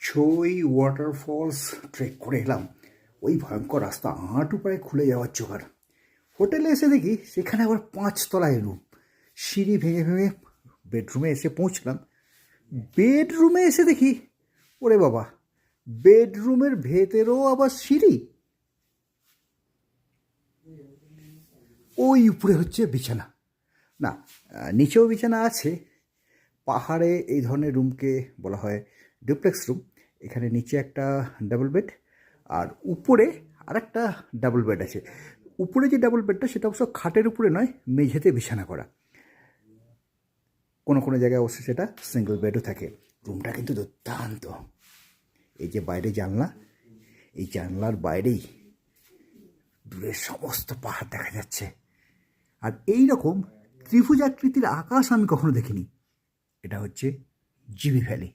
ছই waterfalls trek করে এলাম। ওই ভয়ঙ্কর রাস্তা হাঁটু পায়ে খুলে যাওয়ার জোগাড়। হোটেলে এসে দেখি সেখানে আবার 5 তলায় রুম। সিঁড়ি ভেঙে ভেঙে বেডরুমে এসে পৌঁছলাম। বেডরুমে এসে দেখি ওরে বাবা, বেডরুমের ভেতরেও আবার সিঁড়ি। ওই উপরে হচ্ছে বিছানা। না, নিচেও বিছানা আছে। পাহাড়ে এই ধরনের রুমকে বলা হয় ডুপ্লেক্স রুম। এখানে নিচে একটা ডাবল বেড আর উপরে আর একটা ডাবল বেড আছে। উপরে যে ডাবল বেডটা সেটা অবশ্য খাটের উপরে নয়, মেঝেতে বিছানা করা। কোনো কোনো জায়গায় অবশ্য সেটা সিঙ্গেল বেডও থাকে। রুমটা কিন্তু দুর্দান্ত। এই যে বাইরে জানলা, এই জানলার বাইরেই দূরের সমস্ত পাহাড় দেখা যাচ্ছে। আর এই রকম ত্রিভুজাকৃতির আকাশ আমি কখনো দেখিনি। এটা হচ্ছে জিবি ভ্যালি।